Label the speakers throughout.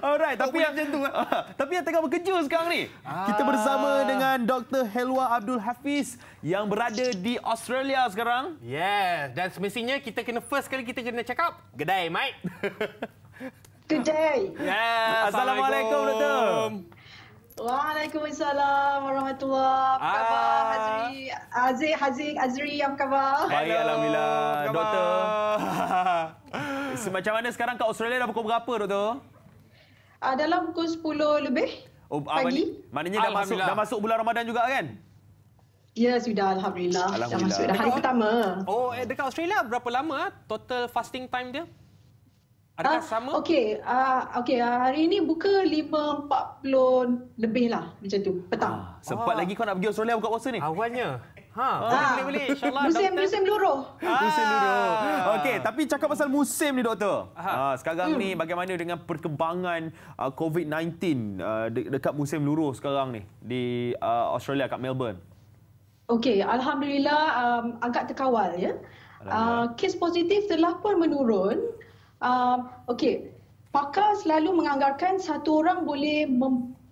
Speaker 1: Alright, tapi yang tengah berkejut sekarang ni. Kita bersama dengan Dr. Helwa Abdul Hafiz yang berada di Australia sekarang.
Speaker 2: Yes, dan semestinya kita kena cakap G'day, mate.
Speaker 3: Good day.
Speaker 2: Yes,
Speaker 1: Assalamualaikum, Doktor.
Speaker 3: Waalaikumsalam warahmatullahi wabarakatuh. Azri, apa khabar?
Speaker 1: Baik, alhamdulillah. Doktor. Macam mana sekarang kat Australia dah pukul berapa, Doktor?
Speaker 3: Dalam pukul 10 lebih pagi.
Speaker 1: Maknanya dah masuk bulan Ramadan juga kan?
Speaker 3: Ya, sudah. Alhamdulillah. Dah masuk dah hari pertama.
Speaker 2: Oh, dekat Australia berapa lama total fasting time dia? Adakah sama?
Speaker 3: Okey, hari ini buka 5.40 lebih lah macam tu, petang.
Speaker 1: Sempat lagi kau nak pergi Australia buka puasa ni?
Speaker 2: Awalnya. Boleh. InsyaAllah.
Speaker 3: Musim luruh.
Speaker 1: Musim luruh. Okey, tapi cakap pasal musim ni, Doktor. Sekarang ni bagaimana dengan perkembangan COVID-19 dekat musim luruh sekarang ni di Australia, kat Melbourne?
Speaker 3: Okey, alhamdulillah agak terkawal ya. Kes positif telah pun menurun. Okey, pakar selalu menganggarkan satu orang boleh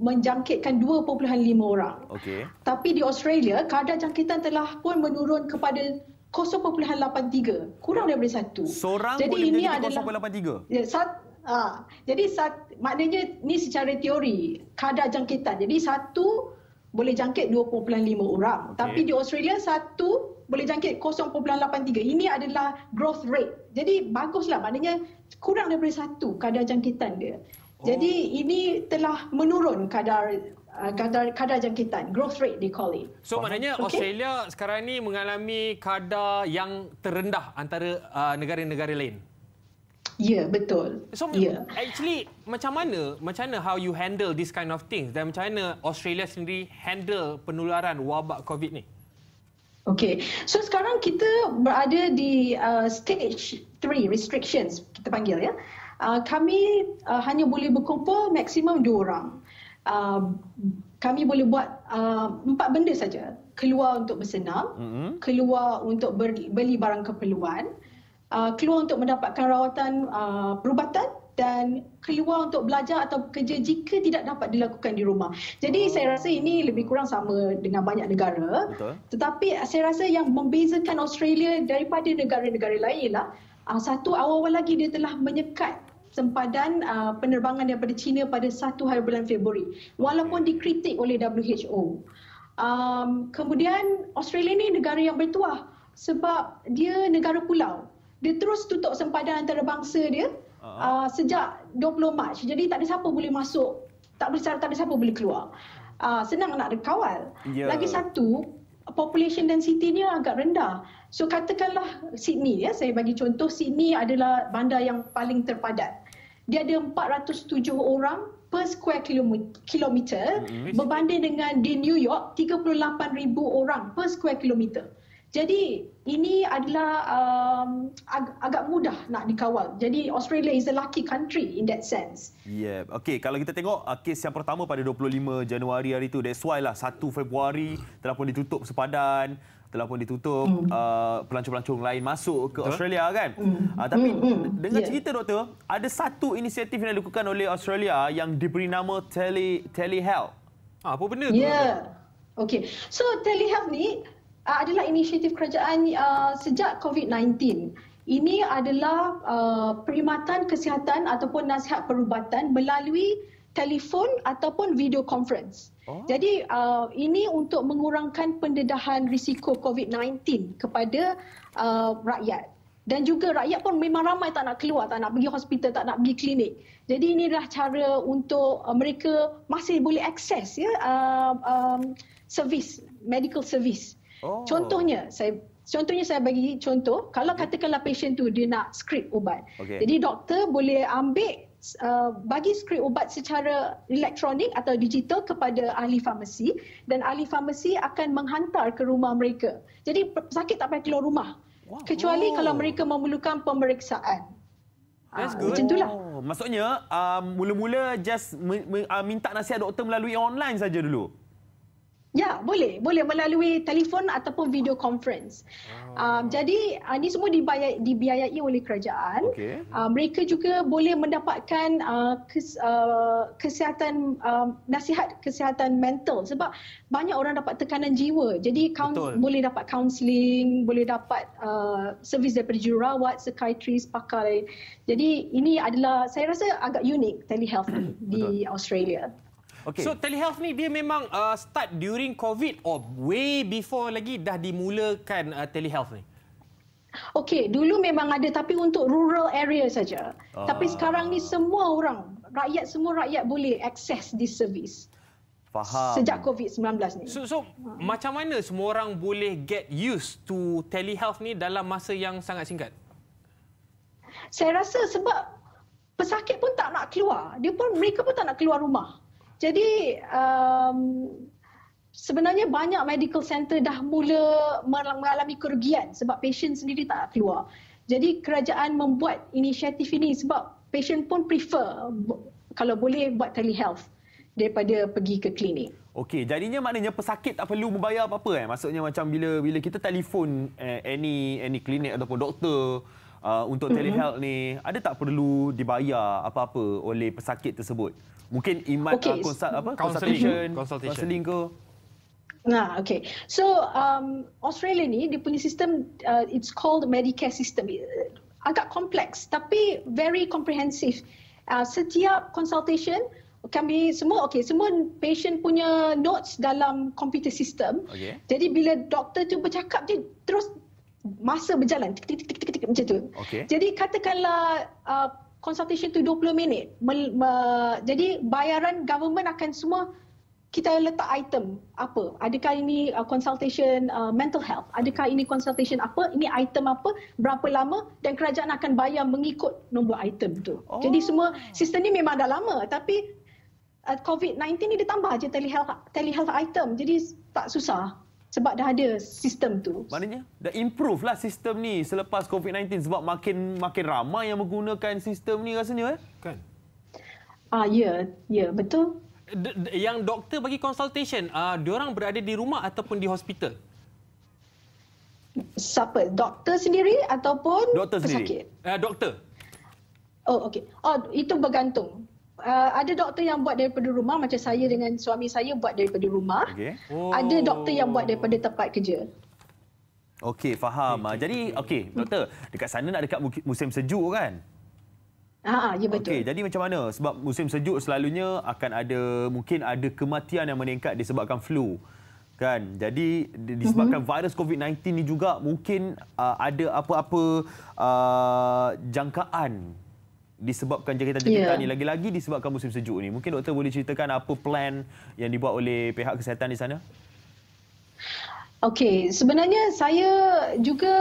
Speaker 3: menjangkitkan 2.5 orang.
Speaker 1: Okey.
Speaker 3: Tapi di Australia, kadar jangkitan telah pun menurun kepada 0.83, kurang daripada 1.
Speaker 1: Seorang
Speaker 3: jadi
Speaker 1: boleh
Speaker 3: ini
Speaker 1: menjadi
Speaker 3: adalah
Speaker 1: 0.83?
Speaker 3: Ya, maknanya ni secara teori kadar jangkitan. Jadi satu boleh jangkit 2.5 orang. Tapi di Australia satu boleh jangkit 0.83. Ini adalah growth rate. Jadi baguslah, maknanya kurang daripada 1 kadar jangkitan dia. Jadi ini telah menurun kadar jangkitan, growth rate they call it.
Speaker 2: So maknanya Australia sekarang ni mengalami kadar yang terendah antara negara-negara lain.
Speaker 3: Ya, betul.
Speaker 2: So actually macam mana how you handle this kind of things, dan macam mana Australia sendiri handle penularan wabak COVID ni?
Speaker 3: Okey. So sekarang kita berada di stage 3 restrictions, kita panggil ya. Kami hanya boleh berkumpul maksimum 2 orang. Kami boleh buat 4 benda saja. Keluar untuk bersenam, keluar untuk beli barang keperluan, keluar untuk mendapatkan rawatan perubatan, dan keluar untuk belajar atau bekerja jika tidak dapat dilakukan di rumah. Jadi saya rasa ini lebih kurang sama dengan banyak negara.
Speaker 1: Betul.
Speaker 3: Tetapi saya rasa yang membezakan Australia daripada negara-negara lain lah, satu, awal-awal lagi dia telah menyekat sempadan penerbangan daripada China pada 1 hari bulan Februari, walaupun dikritik oleh WHO. Kemudian Australia ni negara yang bertuah sebab dia negara pulau. Dia terus tutup sempadan antarabangsa dia sejak 20 Mac. Jadi tak ada siapa boleh masuk, tak ada siapa boleh keluar. Senang nak kawal. Lagi satu, population density-nya agak rendah. So katakanlah Sydney, ya, saya bagi contoh, Sydney adalah bandar yang paling terpadat. Dia ada 407 orang per square kilometer, berbanding dengan di New York 38,000 orang per square kilometer. Jadi ini adalah agak mudah nak dikawal. Jadi Australia is a lucky country in that sense.
Speaker 1: Yeah. Okey, kalau kita tengok kes yang pertama pada 25 Januari hari itu, that's why lah 1 Februari telah pun ditutup sepadan, telah pun ditutup pelancong-pelancong lain masuk ke Australia kan. Tapi dengan cerita, Doktor, ada satu inisiatif yang dilakukan oleh Australia yang diberi nama Telehealth.
Speaker 2: Apa benda tu?
Speaker 3: Ya. Okey. So Telehealth ni adalah inisiatif kerajaan sejak COVID-19. Ini adalah perkhidmatan kesihatan ataupun nasihat perubatan melalui telefon ataupun video conference. Jadi ini untuk mengurangkan pendedahan risiko COVID-19 kepada rakyat. Dan juga rakyat pun memang ramai tak nak keluar, tak nak pergi hospital, tak nak pergi klinik. Jadi ini adalah cara untuk mereka masih boleh akses servis, medical service. Contohnya saya bagi contoh, kalau katakanlah pasien tu dia nak skrip ubat. Jadi doktor boleh ambil bagi skrip ubat secara elektronik atau digital kepada ahli farmasi, dan ahli farmasi akan menghantar ke rumah mereka. Jadi pesakit tak payah keluar rumah. Kecuali kalau mereka memerlukan pemeriksaan.
Speaker 2: That's good.
Speaker 3: Macam itulah.
Speaker 1: Maksudnya mula-mula just minta nasihat doktor melalui online saja dulu.
Speaker 3: Ya, boleh. Boleh melalui telefon ataupun video conference. Jadi, ini semua dibiayai oleh kerajaan.
Speaker 1: Okey.
Speaker 3: Mereka juga boleh mendapatkan kesihatan, nasihat kesihatan mental sebab banyak orang dapat tekanan jiwa. Jadi, boleh dapat counselling, boleh dapat servis daripada jururawat, psychiatrist, pakar lain. Jadi, ini adalah, saya rasa agak unik telehealth di Australia.
Speaker 1: Okay.
Speaker 2: So telehealth ni dia memang start during COVID or way before lagi dah dimulakan telehealth ni?
Speaker 3: Okey, dulu memang ada tapi untuk rural area saja. Tapi sekarang ni semua orang, semua rakyat boleh akses this service.
Speaker 1: Faham.
Speaker 3: Sejak COVID-19 ni.
Speaker 2: So macam mana semua orang boleh get used to telehealth ni dalam masa yang sangat singkat?
Speaker 3: Saya rasa sebab pesakit pun tak nak keluar. Mereka pun tak nak keluar rumah. Jadi sebenarnya banyak medical center dah mula mengalami kerugian sebab pasien sendiri tak nak keluar. Jadi kerajaan membuat inisiatif ini sebab pasien pun prefer kalau boleh buat telehealth daripada pergi ke klinik.
Speaker 1: Okey, jadinya maknanya pesakit tak perlu membayar apa-apa Maksudnya macam bila kita telefon any klinik ataupun doktor untuk telehealth ni, ada tak perlu dibayar apa-apa oleh pesakit tersebut? Mungkin consultation ke?
Speaker 3: Nah, okay. So Australia ni dia punya sistem it's called Medicare system. Agak kompleks tapi very comprehensive. Setiap consultation kami semua patient punya notes dalam computer system.
Speaker 1: Okay.
Speaker 3: Jadi bila doktor tu bercakap dia terus masa berjalan tik macam tu.
Speaker 1: Okay.
Speaker 3: Jadi katakanlah consultation tu 20 minit. Jadi bayaran government akan semua kita letak item apa. Adakah ini consultation mental health? Adakah ini consultation apa? Ini item apa? Berapa lama? Dan kerajaan akan bayar mengikut nombor item tu. Jadi semua sistem ni memang dah lama tapi COVID-19 ni dia tambah je telehealth item. Jadi tak susah. Sebab dah ada sistem tu.
Speaker 1: Maknanya dah improve lah sistem ni selepas COVID-19 sebab makin ramai yang menggunakan sistem ni rasanya
Speaker 2: Kan?
Speaker 3: Ya, betul.
Speaker 2: Yang doktor bagi consultation, diorang berada di rumah ataupun di hospital?
Speaker 3: Siapa? Doktor sendiri ataupun
Speaker 1: doktor
Speaker 3: pesakit?
Speaker 2: Doktor.
Speaker 3: Oh, okey. Itu bergantung. Ada doktor yang buat daripada rumah macam saya dengan suami saya buat daripada rumah.
Speaker 1: Okay.
Speaker 3: Ada doktor yang buat daripada tempat kerja.
Speaker 1: Okey, faham. Jadi doktor, dekat sana nak dekat musim sejuk kan?
Speaker 3: Ya betul.
Speaker 1: Okey, jadi macam mana? Sebab musim sejuk selalunya mungkin ada kematian yang meningkat disebabkan flu. Kan? Jadi disebabkan virus COVID-19 ni juga mungkin ada apa-apa jangkaan disebabkan jangkitan-jangkitan ni, lagi-lagi disebabkan musim sejuk ni. Mungkin doktor boleh ceritakan apa plan yang dibuat oleh pihak kesihatan di sana?
Speaker 3: Okey, sebenarnya saya juga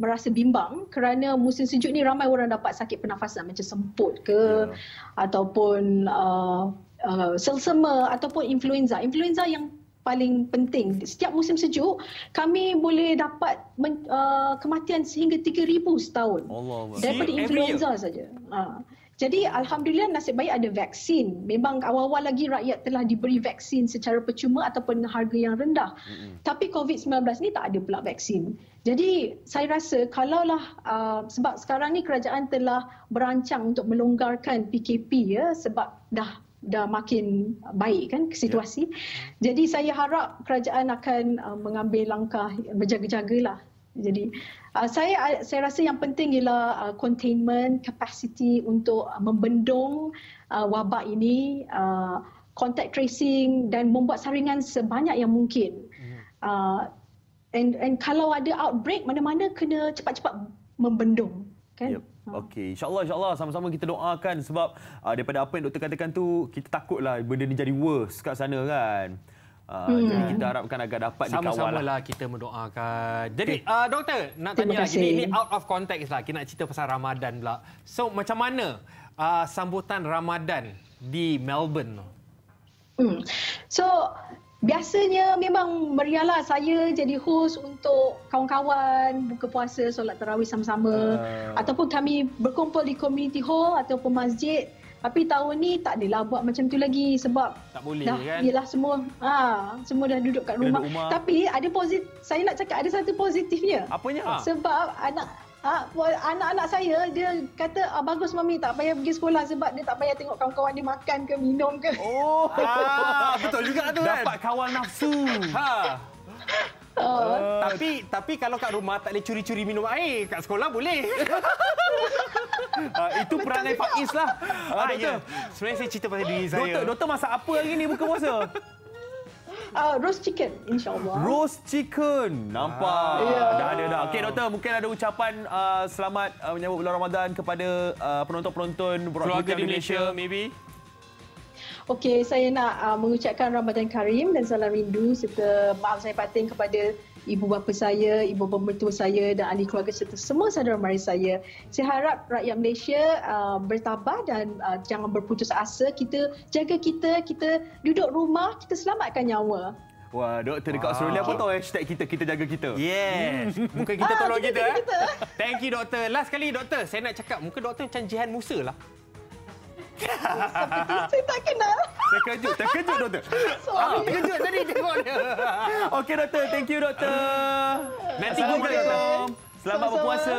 Speaker 3: merasa bimbang kerana musim sejuk ni ramai orang dapat sakit pernafasan macam semput ke ataupun selsema ataupun influenza. Influenza yang paling penting. Setiap musim sejuk, kami boleh dapat kematian sehingga 3,000 setahun. Daripada influenza saja. Jadi alhamdulillah nasib baik ada vaksin. Memang awal-awal lagi rakyat telah diberi vaksin secara percuma ataupun dengan harga yang rendah. Tapi COVID-19 ni tak ada pula vaksin. Jadi saya rasa kalaulah sebab sekarang ni kerajaan telah berancang untuk melonggarkan PKP sebab dah makin baik kan situasi. Jadi saya harap kerajaan akan mengambil langkah berjaga-jagalah. Jadi saya rasa yang penting ialah containment capacity untuk membendung wabak ini, contact tracing dan membuat saringan sebanyak yang mungkin. And kalau ada outbreak mana-mana kena cepat-cepat membendung kan.
Speaker 1: Okey, insyaAllah sama-sama kita doakan sebab daripada apa yang doktor katakan tu, kita takutlah benda ni jadi worse kat sana kan. Jadi kita harapkan agar dapat dikawal.
Speaker 2: Sama-samalah kita mendoakan. Jadi doktor, nak tanya lagi ni out of context lah. Kita nak cerita pasal Ramadan pula. So macam mana sambutan Ramadan di Melbourne?
Speaker 3: So biasanya memang meriahlah saya jadi host untuk kawan-kawan buka puasa, solat tarawih sama-sama ataupun kami berkumpul di community hall ataupun masjid Tapi tahun ni tak adalah buat macam tu lagi sebab
Speaker 2: Tak boleh
Speaker 3: dah,
Speaker 2: kan?
Speaker 3: Yelah semua dah duduk kat rumah. Tapi ada saya nak cakap ada satu positifnya.
Speaker 1: Apanya?
Speaker 3: Sebab anak-anak saya dia kata bagus mami tak payah pergi sekolah sebab dia tak payah tengok kawan-kawan dia makan ke minum ke.
Speaker 1: Oh,
Speaker 2: betul juga tu kan.
Speaker 1: Dapat kawan nafsu.
Speaker 2: Tapi kalau kat rumah tak boleh curi-curi minum air, kat sekolah boleh.
Speaker 1: Itu perangai Faiz lah.
Speaker 2: Ya. Sebenarnya saya cerita pasal diri saya.
Speaker 1: Doktor masak apa hari ni buka puasa?
Speaker 3: Roast chicken, insyaAllah.
Speaker 1: Roast chicken. Nampak. Dah ada dah. Okey doktor, mungkin ada ucapan selamat menyambut bulan Ramadan kepada penonton-penonton
Speaker 2: keluarga di Malaysia, maybe.
Speaker 3: Okey, saya nak mengucapkan Ramadan Karim dan salam rindu serta maaf saya batin kepada ibu bapa saya, ibu mertua saya dan ahli keluarga serta semua saudara mara saya. Saya harap rakyat Malaysia bertabah dan jangan berputus asa. Kita jaga kita duduk rumah, kita selamatkan nyawa.
Speaker 1: Wah, doktor dekat Australia pun tahu hashtag kita jaga kita.
Speaker 2: Yes. Muka kita tolong kita.
Speaker 3: kita.
Speaker 2: Thank you doktor. Last kali doktor, saya nak cakap muka doktor macam Jihan Musa lah.
Speaker 3: Saya tak kenal.
Speaker 1: Terkejut doktor.
Speaker 2: Terkejut tadi tengok dia.
Speaker 1: Okey doktor, thank you doktor.
Speaker 2: Nanti Google doktor.
Speaker 1: Selamat berpuasa.